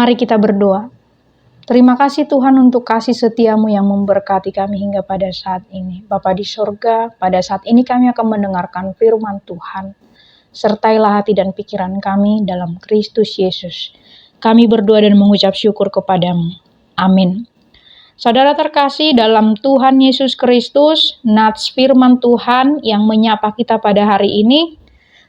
Mari kita berdoa. Terima kasih Tuhan untuk kasih setia-Mu yang memberkati kami hingga pada saat ini. Bapa di sorga, pada saat ini kami akan mendengarkan firman Tuhan. Sertailah hati dan pikiran kami dalam Kristus Yesus. Kami berdoa dan mengucap syukur kepada-Mu. Amin. Saudara terkasih dalam Tuhan Yesus Kristus, nats firman Tuhan yang menyapa kita pada hari ini,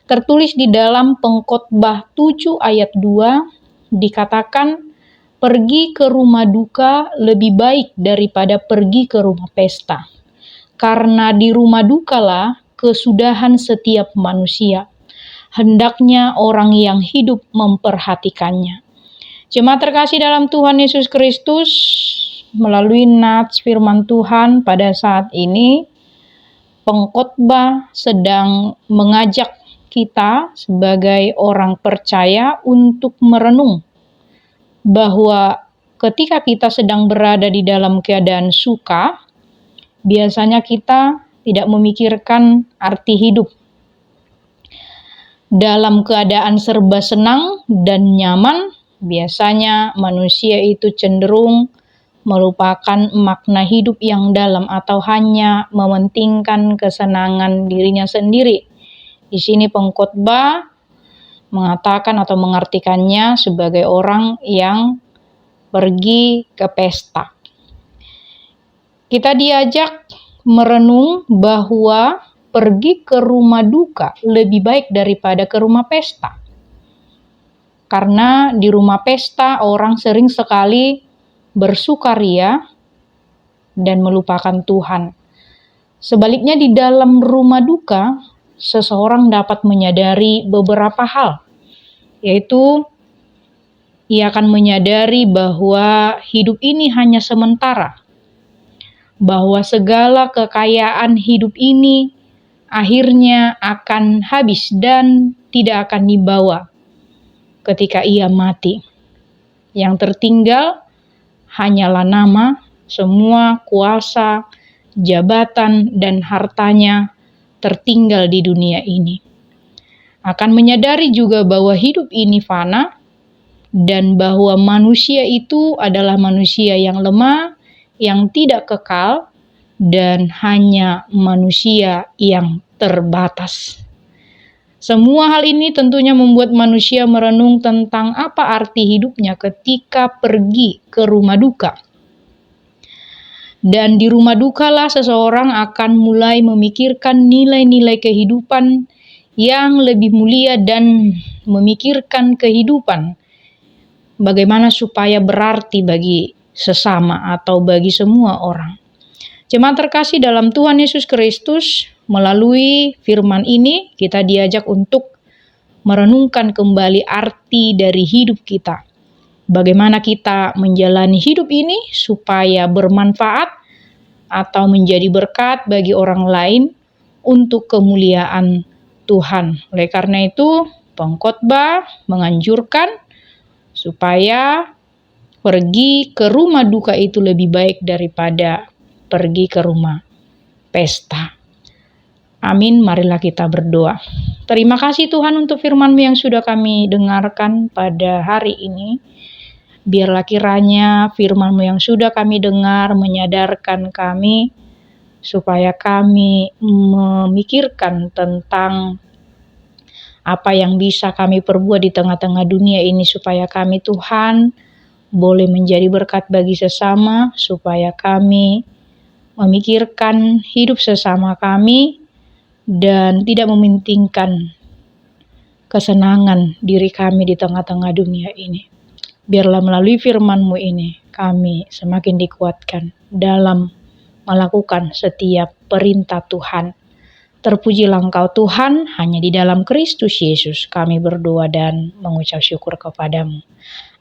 tertulis di dalam Pengkhotbah 7 ayat 2, dikatakan, pergi ke rumah duka lebih baik daripada pergi ke rumah pesta. Karena di rumah dukalah kesudahan setiap manusia. Hendaknya orang yang hidup memperhatikannya. Jemaat terkasih dalam Tuhan Yesus Kristus, melalui nats firman Tuhan pada saat ini, pengkhotbah sedang mengajak kita sebagai orang percaya untuk merenung bahwa ketika kita sedang berada di dalam keadaan suka, biasanya kita tidak memikirkan arti hidup. Dalam keadaan serba senang dan nyaman, biasanya manusia itu cenderung melupakan makna hidup yang dalam atau hanya mementingkan kesenangan dirinya sendiri. Di sini pengkhotbah mengatakan atau mengartikannya sebagai orang yang pergi ke pesta. Kita diajak merenung bahwa pergi ke rumah duka lebih baik daripada ke rumah pesta. Karena di rumah pesta orang sering sekali bersukaria dan melupakan Tuhan. Sebaliknya di dalam rumah duka, seseorang dapat menyadari beberapa hal, yaitu ia akan menyadari bahwa hidup ini hanya sementara, bahwa segala kekayaan hidup ini akhirnya akan habis dan tidak akan dibawa ketika ia mati. Yang tertinggal hanyalah nama, semua kuasa, jabatan, dan hartanya tertinggal di dunia ini. Akan menyadari juga bahwa hidup ini fana dan bahwa manusia itu adalah manusia yang lemah, yang tidak kekal, dan hanya manusia yang terbatas. Semua hal ini tentunya membuat manusia merenung tentang apa arti hidupnya ketika pergi ke rumah duka. Dan di rumah dukalah seseorang akan mulai memikirkan nilai-nilai kehidupan yang lebih mulia dan memikirkan kehidupan bagaimana supaya berarti bagi sesama atau bagi semua orang. Jemaat terkasih dalam Tuhan Yesus Kristus, melalui firman ini kita diajak untuk merenungkan kembali arti dari hidup kita. Bagaimana kita menjalani hidup ini supaya bermanfaat atau menjadi berkat bagi orang lain untuk kemuliaan Tuhan. Oleh karena itu, pengkhotbah menganjurkan supaya pergi ke rumah duka itu lebih baik daripada pergi ke rumah pesta. Amin, marilah kita berdoa. Terima kasih Tuhan untuk firman-Mu yang sudah kami dengarkan pada hari ini. Biarlah kiranya firman-Mu yang sudah kami dengar menyadarkan kami supaya kami memikirkan tentang apa yang bisa kami perbuat di tengah-tengah dunia ini supaya kami Tuhan boleh menjadi berkat bagi sesama, supaya kami memikirkan hidup sesama kami dan tidak mementingkan kesenangan diri kami di tengah-tengah dunia ini. Biarlah melalui firman-Mu ini kami semakin dikuatkan dalam melakukan setiap perintah Tuhan. Terpujilah Engkau Tuhan, hanya di dalam Kristus Yesus kami berdoa dan mengucap syukur kepada-Mu.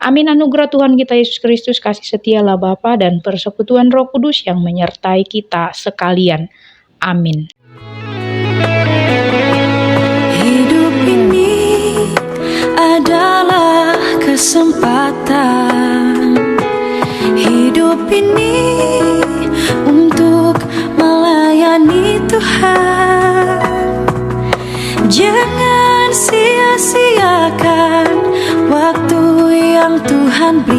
Amin. Anugerah Tuhan kita Yesus Kristus, kasih setialah Bapa dan persekutuan Roh Kudus yang menyertai kita sekalian. Amin. Hidup ini adalah kesempatan. Hidup ini untuk melayani Tuhan. Jangan sia-siakan waktu yang Tuhan beri.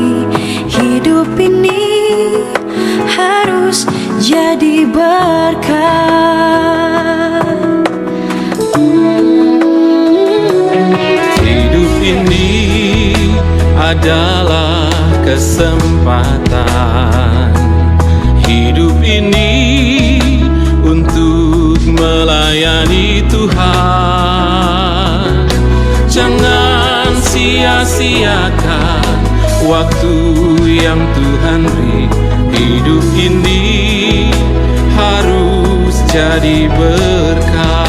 berkat. Hidup ini adalah kesempatan. Hidup ini untuk melayani Tuhan. Jangan sia-siakan waktu yang Tuhan beri. Hidup ini harus jadi berkah.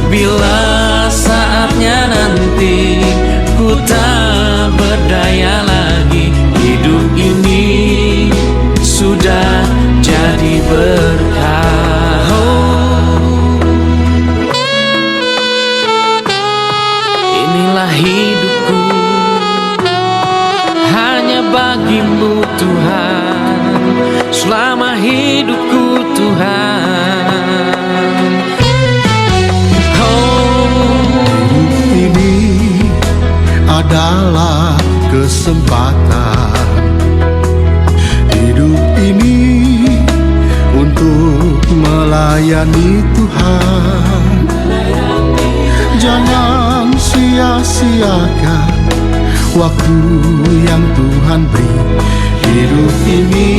Bila saatnya nanti ku tak berdaya lagi, hidup ini sudah jadi berkah. Inilah hidupku, hanya bagimu Tuhan, selama hidupku Tuhan. Adalah kesempatan. Hidup ini untuk melayani Tuhan. Jangan sia-siakan waktu yang Tuhan beri. Hidup ini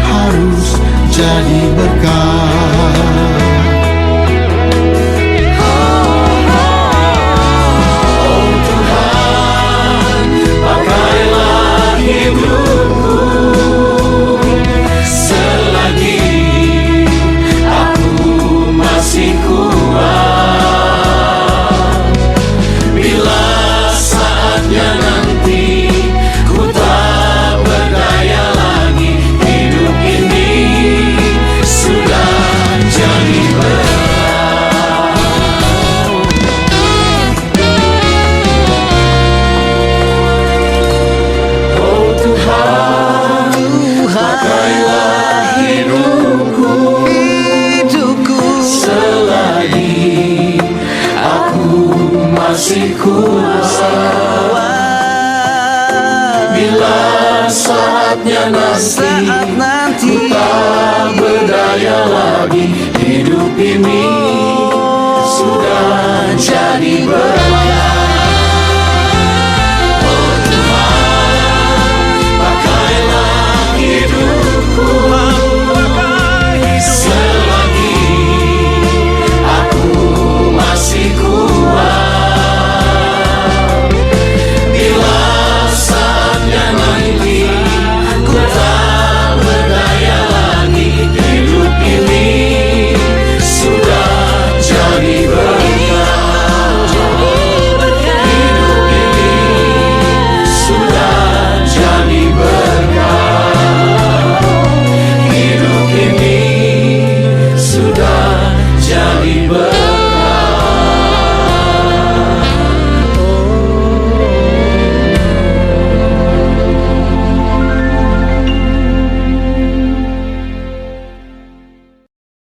harus jadi berkah. Masih kuasa. Bila saatnya nanti ku tak berdaya lagi, hidup ini sudah jadi berkah.